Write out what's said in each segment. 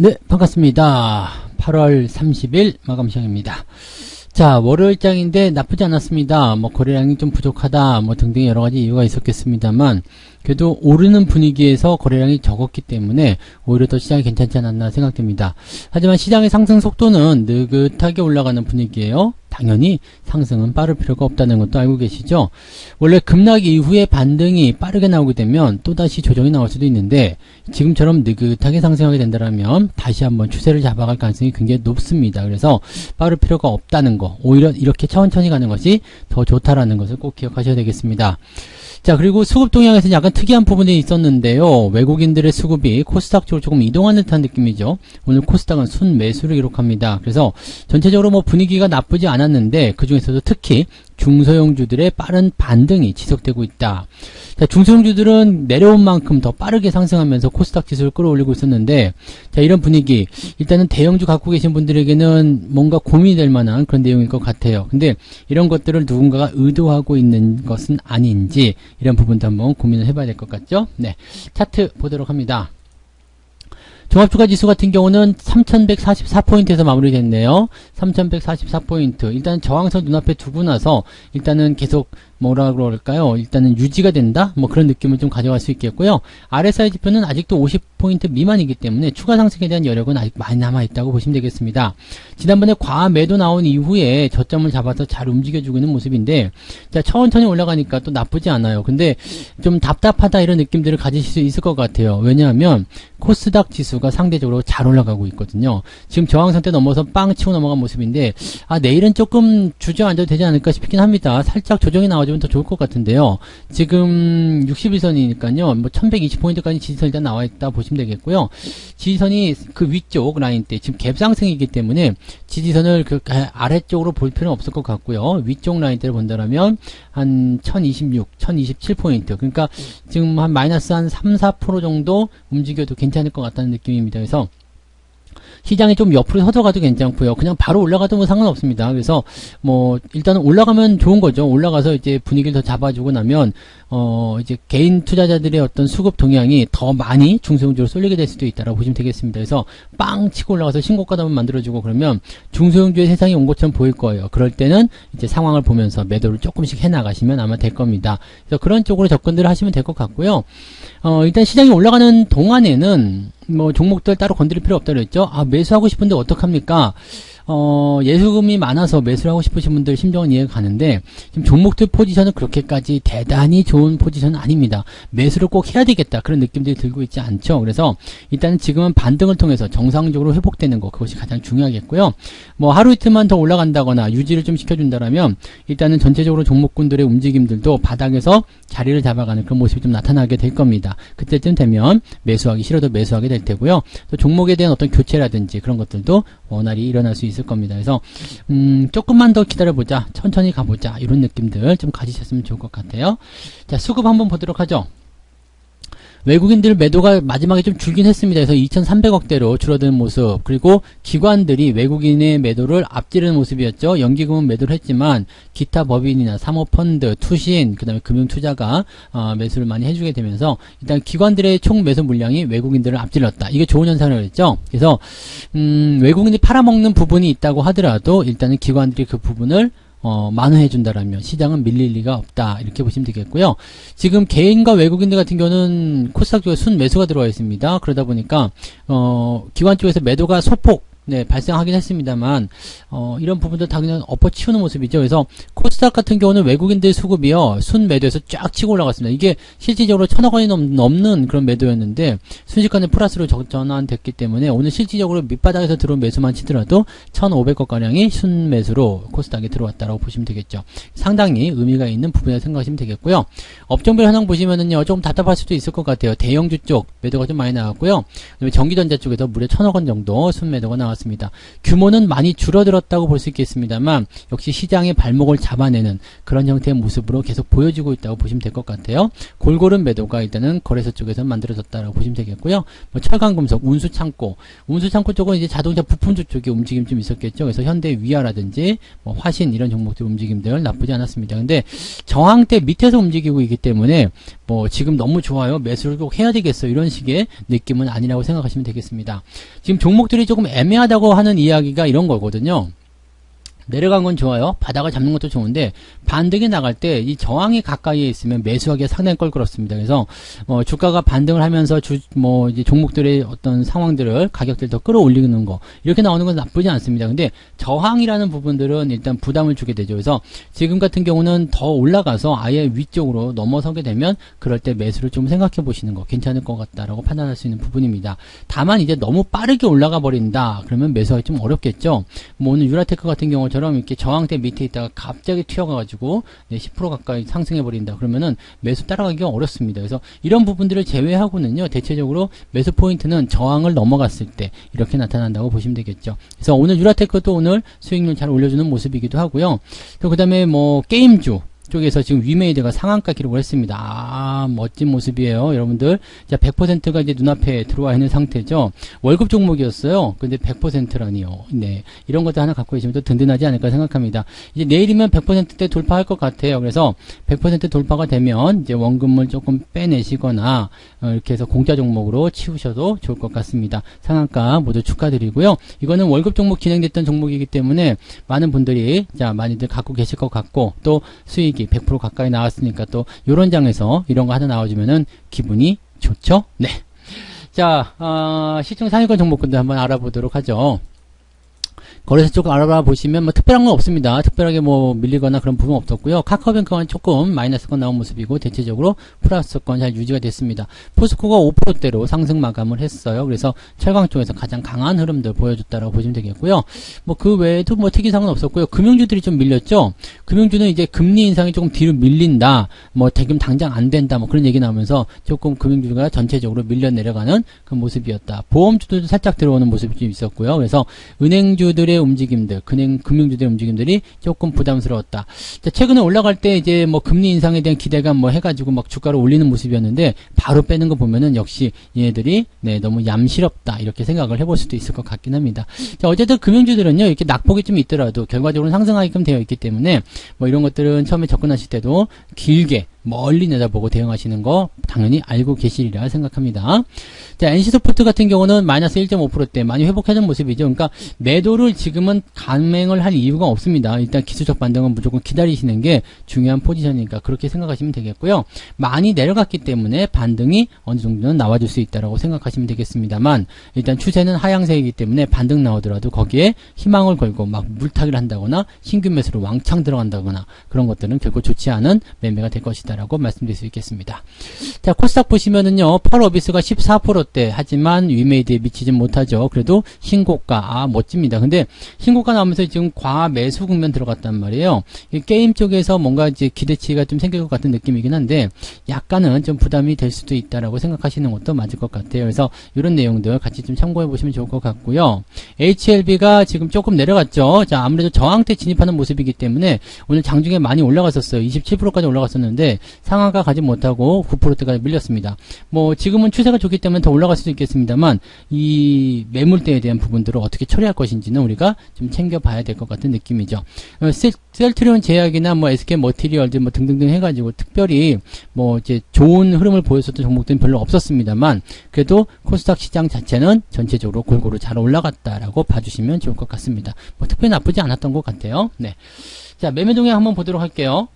네, 반갑습니다. 8월 30일 마감 시간입니다. 자, 월요일장인데 나쁘지 않았습니다. 거래량이 좀 부족하다, 등등 여러가지 이유가 있었겠습니다만, 그래도 오르는 분위기에서 거래량이 적었기 때문에 오히려 더 시장이 괜찮지 않았나 생각됩니다. 하지만 시장의 상승 속도는 느긋하게 올라가는 분위기예요. 당연히 상승은 빠를 필요가 없다는 것도 알고 계시죠? 원래 급락 이후에 반등이 빠르게 나오게 되면 또다시 조정이 나올 수도 있는데, 지금처럼 느긋하게 상승하게 된다면 다시 한번 추세를 잡아갈 가능성이 굉장히 높습니다. 그래서 빠를 필요가 없다는 거, 오히려 이렇게 천천히 가는 것이 더 좋다라는 것을 꼭 기억하셔야 되겠습니다. 자, 그리고 수급 동향에서 약간 특이한 부분이 있었는데요. 외국인들의 수급이 코스닥 쪽으로 조금 이동하는 듯한 느낌이죠. 오늘 코스닥은 순매수를 기록합니다. 그래서 전체적으로 분위기가 나쁘지 않았는데, 그 중에서도 특히 중소형주들의 빠른 반등이 지속되고 있다. 자, 중소형주들은 내려온 만큼 더 빠르게 상승하면서 코스닥 지수를 끌어올리고 있었는데, 자, 이런 분위기, 일단은 대형주 갖고 계신 분들에게는 뭔가 고민이 될 만한 그런 내용일 것 같아요. 근데 이런 것들을 누군가가 의도하고 있는 것은 아닌지, 이런 부분도 한번 고민을 해봐야 될 것 같죠? 네, 차트 보도록 합니다. 종합주가지수 같은 경우는 3144포인트에서 마무리됐네요. 3144포인트. 일단 저항선 눈앞에 두고 나서 일단은 계속 뭐라 그럴까요? 일단은 유지가 된다? 그런 느낌을 좀 가져갈 수 있겠고요. RSI 지표는 아직도 50포인트 미만이기 때문에 추가 상승에 대한 여력은 아직 많이 남아있다고 보시면 되겠습니다. 지난번에 과매도 나온 이후에 저점을 잡아서 잘 움직여주고 있는 모습인데, 자, 천천히 올라가니까 또 나쁘지 않아요. 근데 좀 답답하다 이런 느낌들을 가지실 수 있을 것 같아요. 왜냐하면 코스닥 지수가 상대적으로 잘 올라가고 있거든요. 지금 저항 상태 넘어서 빵 치고 넘어간 모습인데, 내일은 조금 주저앉아도 되지 않을까 싶긴 합니다. 살짝 조정이 나와주면 더 좋을 것 같은데요. 지금 61선이니까요. 1120포인트까지 지지선이 일단 나와있다 보시면 되겠고요. 지지선이 그 위쪽 라인 때 지금 갭 상승이기 때문에 지지선을 그 아래쪽으로 볼 필요는 없을 것 같고요. 위쪽 라인 때를 본다면 한 1026, 1027포인트. 그러니까 지금 한 마이너스 한 3, 4% 정도 움직여도 괜찮을 것 같다는 느낌입니다. 그래서 시장이 좀 옆으로 서져가도 괜찮고요. 그냥 바로 올라가도 상관없습니다. 그래서 일단은 올라가면 좋은 거죠. 올라가서 이제 분위기를 더 잡아주고 나면 이제 개인 투자자들의 어떤 수급 동향이 더 많이 중소형주로 쏠리게 될 수도 있다라고 보시면 되겠습니다. 그래서 빵 치고 올라가서 신고가도 한번 만들어주고 그러면 중소형주의 세상이 온 것처럼 보일 거예요. 그럴 때는 이제 상황을 보면서 매도를 조금씩 해나가시면 아마 될 겁니다. 그래서 그런 쪽으로 접근들을 하시면 될 것 같고요. 일단 시장이 올라가는 동안에는 종목들 따로 건드릴 필요 없다고 그랬죠. 매수하고 싶은데 어떡합니까? 예수금이 많아서 매수를 하고 싶으신 분들 심정은 이해가 가는데, 지금 종목들 포지션은 그렇게까지 대단히 좋은 포지션은 아닙니다. 매수를 꼭 해야 되겠다 그런 느낌들이 들고 있지 않죠. 그래서 일단은 지금은 반등을 통해서 정상적으로 회복되는 거, 그것이 가장 중요하겠고요. 하루 이틀만 더 올라간다거나 유지를 좀 시켜준다라면 일단은 전체적으로 종목군들의 움직임들도 바닥에서 자리를 잡아가는 그런 모습이 좀 나타나게 될 겁니다. 그때쯤 되면 매수하기 싫어도 매수하게 될 테고요. 또 종목에 대한 어떤 교체라든지 그런 것들도 원활히 일어날 수 있을 겁니다. 그래서 조금만 더 기다려보자, 천천히 가보자, 이런 느낌들 좀 가지셨으면 좋을 것 같아요. 자, 수급 한번 보도록 하죠. 외국인들 매도가 마지막에 좀 줄긴 했습니다. 그래서 2300억대로 줄어드는 모습, 그리고 기관들이 외국인의 매도를 앞지르는 모습이었죠. 연기금은 매도를 했지만 기타 법인이나 사모펀드, 투신, 그 다음에 금융투자가 매수를 많이 해주게 되면서 일단 기관들의 총 매수 물량이 외국인들을 앞질렀다. 이게 좋은 현상을 했죠. 그래서 외국인이 팔아먹는 부분이 있다고 하더라도 일단은 기관들이 그 부분을 만회해 준다라면 시장은 밀릴 리가 없다, 이렇게 보시면 되겠고요. 지금 개인과 외국인들 같은 경우는 코스닥 쪽에 순 매수가 들어와 있습니다. 그러다 보니까 기관 쪽에서 매도가 소폭 발생하긴 했습니다만, 이런 부분도 당연히 엎어치우는 모습이죠. 그래서 코스닥 같은 경우는 외국인들 수급이요, 순 매도에서 쫙 치고 올라갔습니다. 이게 실질적으로 1000억 원이 넘는 그런 매도였는데 순식간에 플러스로 전환됐기 때문에 오늘 실질적으로 밑바닥에서 들어온 매수만 치더라도 1500억 가량이 순 매수로 코스닥에 들어왔다라고 보시면 되겠죠. 상당히 의미가 있는 부분이라고 생각하시면 되겠고요. 업종별 현황 보시면은요, 조금 답답할 수도 있을 것 같아요. 대형주 쪽 매도가 좀 많이 나왔고요. 그다음에 전기전자 쪽에서 무려 1000억 원 정도 순 매도가 나왔습니다. 나왔습니다. 규모는 많이 줄어들었다고 볼 수 있겠습니다만 역시 시장의 발목을 잡아내는 그런 형태의 모습으로 계속 보여지고 있다고 보시면 될 것 같아요. 골고른 매도가 일단은 거래소 쪽에서 만들어졌다라고 보시면 되겠고요. 뭐 철강금속, 운수창고 쪽은 이제 자동차 부품주 쪽에 움직임 좀 있었겠죠. 그래서 현대 위아라든지 뭐 화신 이런 종목들 움직임들 나쁘지 않았습니다. 근데 저항대 밑에서 움직이고 있기 때문에 뭐 지금 너무 좋아요, 매수를 꼭 해야 되겠어, 이런 식의 느낌은 아니라고 생각하시면 되겠습니다. 지금 종목들이 조금 애매하다고 하는 이야기가 이런 거거든요. 내려간 건 좋아요. 바닥을 잡는 것도 좋은데 반등이 나갈 때 이 저항이 가까이에 있으면 매수하기가 상당히 껄끄럽습니다. 그래서 주가가 반등을 하면서 이제 종목들의 어떤 상황들을 가격들 더 끌어올리는 거 이렇게 나오는 건 나쁘지 않습니다. 근데 저항이라는 부분들은 일단 부담을 주게 되죠. 그래서 지금 같은 경우는 더 올라가서 아예 위쪽으로 넘어서게 되면 그럴 때 매수를 좀 생각해 보시는 거 괜찮을 것 같다라고 판단할 수 있는 부분입니다. 다만 이제 너무 빠르게 올라가 버린다 그러면 매수하기 좀 어렵겠죠. 뭐 오늘 유라테크 같은 경우처럼 이렇게 저항대 밑에 있다가 갑자기 튀어가지고 10% 가까이 상승해 버린다 그러면은 매수 따라가기가 어렵습니다. 그래서 이런 부분들을 제외하고는요, 대체적으로 매수 포인트는 저항을 넘어갔을 때 이렇게 나타난다고 보시면 되겠죠. 그래서 오늘 유라테크도 오늘 수익률 잘 올려주는 모습이기도 하고요. 또 그다음에 뭐 게임주 쪽에서 지금 위메이드가 상한가 기록을 했습니다. 아, 멋진 모습이에요, 여러분들. 자, 100%가 이제 눈앞에 들어와 있는 상태죠. 월급 종목이었어요. 근데 100%라니요. 네. 이런 것도 하나 갖고 계시면 또 든든하지 않을까 생각합니다. 이제 내일이면 100%대 돌파할 것 같아요. 그래서 100% 돌파가 되면 이제 원금을 조금 빼내시거나 이렇게 해서 공짜 종목으로 치우셔도 좋을 것 같습니다. 상한가 모두 축하드리고요. 이거는 월급 종목 진행됐던 종목이기 때문에 많은 분들이 많이들 갖고 계실 것 같고, 또 수익이 100% 가까이 나왔으니까 또 요런 장에서 이런 거 하나 나와주면은 기분이 좋죠? 네. 자, 시중 상위권 종목군들 한번 알아보도록 하죠. 거래소 쪽 알아보시면 뭐 특별한 건 없습니다. 특별하게 뭐 밀리거나 그런 부분 없었고요. 카카오뱅크는 조금 마이너스권 나온 모습이고 대체적으로 플러스권 잘 유지가 됐습니다. 포스코가 5%대로 상승 마감을 했어요. 그래서 철강 쪽에서 가장 강한 흐름들 보여줬다라고 보시면 되겠고요. 뭐 그 외에도 뭐 특이사항은 없었고요. 금융주들이 좀 밀렸죠. 금융주는 이제 금리 인상이 조금 뒤로 밀린다, 뭐 대금 당장 안 된다, 뭐 그런 얘기 나오면서 조금 금융주가 전체적으로 밀려 내려가는 그 모습이었다. 보험주들도 살짝 들어오는 모습이 좀 있었고요. 그래서 은행주들의 움직임들, 금융주들의 움직임들이 조금 부담스러웠다. 자, 최근에 올라갈 때 이제 뭐 금리 인상에 대한 기대감 뭐 해가지고 막 주가를 올리는 모습이었는데 바로 빼는 거 보면은 역시 얘네들이 너무 얌실없다 이렇게 생각을 해볼 수도 있을 것 같긴 합니다. 자, 어쨌든 금융주들은요, 이렇게 낙폭이 좀 있더라도 결과적으로 상승하게끔 되어 있기 때문에 뭐 이런 것들은 처음에 접근하실 때도 길게 멀리 내다보고 대응하시는 거 당연히 알고 계시리라 생각합니다. 자, NC소프트 같은 경우는 마이너스 1.5%대 많이 회복하는 모습이죠. 그러니까 매도를 지금은 감행을 할 이유가 없습니다. 일단 기술적 반등은 무조건 기다리시는 게 중요한 포지션이니까 그렇게 생각하시면 되겠고요. 많이 내려갔기 때문에 반등이 어느 정도는 나와줄 수 있다라고 생각하시면 되겠습니다만, 일단 추세는 하향세이기 때문에 반등 나오더라도 거기에 희망을 걸고 막 물타기를 한다거나 신규 매수로 왕창 들어간다거나 그런 것들은 결코 좋지 않은 매매가 될 것이다 라고 말씀드릴 수 있겠습니다. 자, 코스닥 보시면은요, 펄어비스가 14%대 하지만 위메이드에 미치진 못하죠. 그래도 신고가, 멋집니다. 근데 신고가 나오면서 지금 과매수 국면 들어갔단 말이에요. 게임 쪽에서 뭔가 이제 기대치가 좀 생길 것 같은 느낌이긴 한데 약간은 좀 부담이 될 수도 있다라고 생각하시는 것도 맞을 것 같아요. 그래서 이런 내용들 같이 좀 참고해 보시면 좋을 것 같고요. HLB가 지금 조금 내려갔죠. 자, 아무래도 저항대 진입하는 모습이기 때문에 오늘 장중에 많이 올라갔었어요. 27%까지 올라갔었는데 상한가 가지 못하고 9%대까지 밀렸습니다. 뭐 지금은 추세가 좋기 때문에 더 올라갈 수도 있겠습니다만 이 매물대에 대한 부분들을 어떻게 처리할 것인지는 우리가 좀 챙겨봐야 될 것 같은 느낌이죠. 셀트리온 제약이나 뭐 SK 머티리얼즈 뭐 등등등 해가지고 특별히 뭐 이제 좋은 흐름을 보였었던 종목들은 별로 없었습니다만 그래도 코스닥 시장 자체는 전체적으로 골고루 잘 올라갔다라고 봐주시면 좋을 것 같습니다. 뭐 특별히 나쁘지 않았던 것 같아요. 네. 자, 매매 동향 한번 보도록 할게요.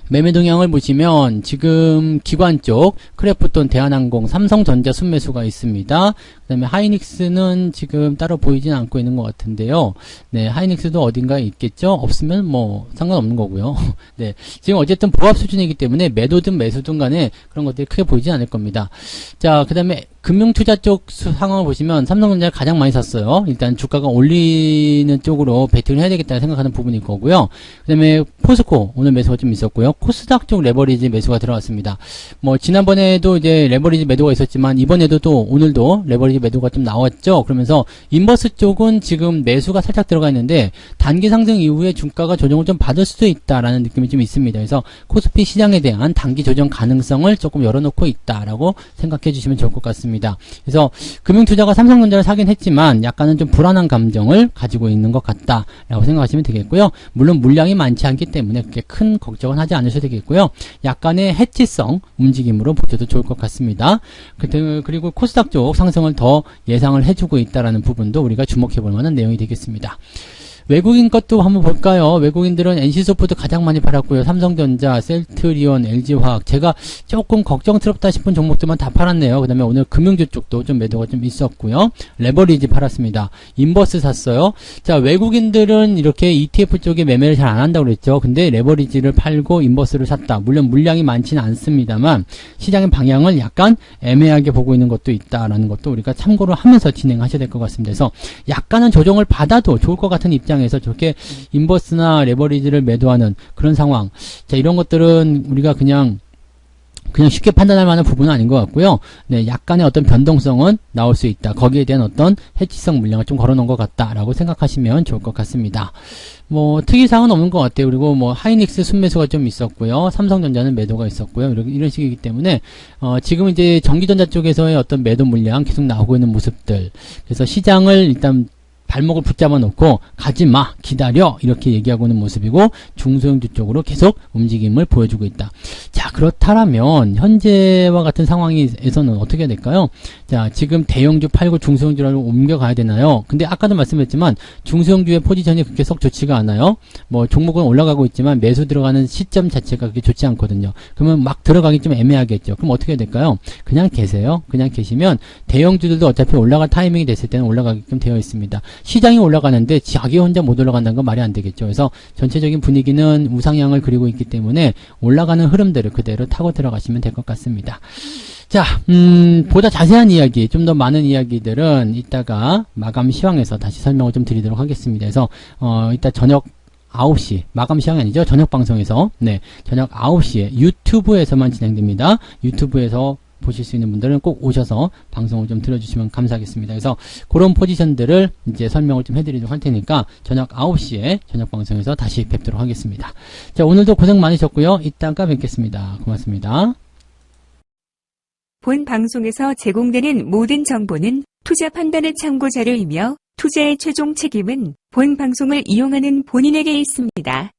매매 동향을 보시면 지금 기관 쪽 크래프톤, 대한항공, 삼성전자 순매수가 있습니다. 그 다음에 하이닉스는 지금 따로 보이진 않고 있는 것 같은데요. 네, 하이닉스도 어딘가에 있겠죠? 없으면 뭐 상관없는 거고요. 네, 지금 어쨌든 보합 수준이기 때문에 매도든 매수든 간에 그런 것들이 크게 보이지 않을 겁니다. 자, 그 다음에 금융투자 쪽 상황을 보시면 삼성전자를 가장 많이 샀어요. 일단 주가가 올리는 쪽으로 베팅을 해야 되겠다 생각하는 부분일 거고요. 그 다음에 포스코 오늘 매수가 좀 있었고요. 코스닥 쪽 레버리지 매수가 들어왔습니다. 뭐 지난번에도 이제 레버리지 매도가 있었지만 이번에도 또 오늘도 레버리지 매도가 좀 나왔죠. 그러면서 인버스 쪽은 지금 매수가 살짝 들어가 있는데 단기 상승 이후에 주가가 조정을 좀 받을 수도 있다라는 느낌이 좀 있습니다. 그래서 코스피 시장에 대한 단기 조정 가능성을 조금 열어놓고 있다라고 생각해 주시면 좋을 것 같습니다. 그래서 금융투자가 삼성전자를 사긴 했지만 약간은 좀 불안한 감정을 가지고 있는 것 같다라고 생각하시면 되겠고요. 물론 물량이 많지 않기 때문에 그렇게 큰 걱정은 하지 않으셔도 되겠고요. 약간의 해치성 움직임으로 보셔도 좋을 것 같습니다. 그리고 코스닥 쪽 상승을 더 예상을 해주고 있다라는 부분도 우리가 주목해 볼 만한 내용이 되겠습니다. 외국인 것도 한번 볼까요? 외국인들은 NC소프트 가장 많이 팔았고요. 삼성전자, 셀트리온, LG화학. 제가 조금 걱정스럽다 싶은 종목들만 다 팔았네요. 그 다음에 오늘 금융주 쪽도 좀 매도가 좀 있었고요. 레버리지 팔았습니다. 인버스 샀어요. 자, 외국인들은 이렇게 ETF 쪽에 매매를 잘 안 한다고 그랬죠. 근데 레버리지를 팔고 인버스를 샀다. 물론 물량이 많지는 않습니다만 시장의 방향을 약간 애매하게 보고 있는 것도 있다라는 것도 우리가 참고를 하면서 진행하셔야 될 것 같습니다. 그래서 약간은 조정을 받아도 좋을 것 같은 입장에서 저렇게 인버스나 레버리지를 매도하는 그런 상황. 자, 이런 것들은 우리가 그냥 쉽게 판단할 만한 부분은 아닌 것 같고요. 네, 약간의 어떤 변동성은 나올 수 있다. 거기에 대한 어떤 해치성 물량을 좀 걸어놓은 것 같다라고 생각하시면 좋을 것 같습니다. 뭐 특이사항은 없는 것 같아요. 그리고 뭐 하이닉스 순매수가 좀 있었고요. 삼성전자는 매도가 있었고요. 이런 식이기 때문에 지금 이제 전기전자 쪽에서의 어떤 매도 물량 계속 나오고 있는 모습들. 그래서 시장을 일단 발목을 붙잡아 놓고 가지마 기다려 이렇게 얘기하고 있는 모습이고 중소형주 쪽으로 계속 움직임을 보여주고 있다. 자, 그렇다면 현재와 같은 상황에서는 어떻게 해야 될까요? 자, 지금 대형주 팔고 중소형주로 옮겨가야 되나요? 근데 아까도 말씀했지만 중소형주의 포지션이 그렇게 썩 좋지가 않아요. 뭐 종목은 올라가고 있지만 매수 들어가는 시점 자체가 그렇게 좋지 않거든요. 그러면 막 들어가기 좀 애매하겠죠. 그럼 어떻게 해야 될까요? 그냥 계세요. 그냥 계시면 대형주들도 어차피 올라갈 타이밍이 됐을 때는 올라가게끔 되어 있습니다. 시장이 올라가는데 자기 혼자 못 올라간다는 건 말이 안 되겠죠. 그래서 전체적인 분위기는 우상향을 그리고 있기 때문에 올라가는 흐름대로 그대로 타고 들어가시면 될 것 같습니다. 자, 보다 자세한 이야기, 좀 더 많은 이야기들은 이따가 마감 시황에서 다시 설명을 좀 드리도록 하겠습니다. 그래서 이따 저녁 9시, 마감 시간이 아니죠. 저녁 방송에서, 네, 저녁 9시에 유튜브에서만 진행됩니다. 유튜브에서 보실 수 있는 분들은 꼭 오셔서 방송을 좀 들어주시면 감사하겠습니다. 그래서 그런 포지션들을 이제 설명을 좀 해드리도록 할 테니까 저녁 9시에 저녁 방송에서 다시 뵙도록 하겠습니다. 자, 오늘도 고생 많으셨고요. 이따가 뵙겠습니다. 고맙습니다. 본 방송에서 제공되는 모든 정보는 투자 판단의 참고 자료이며 투자의 최종 책임은 본 방송을 이용하는 본인에게 있습니다.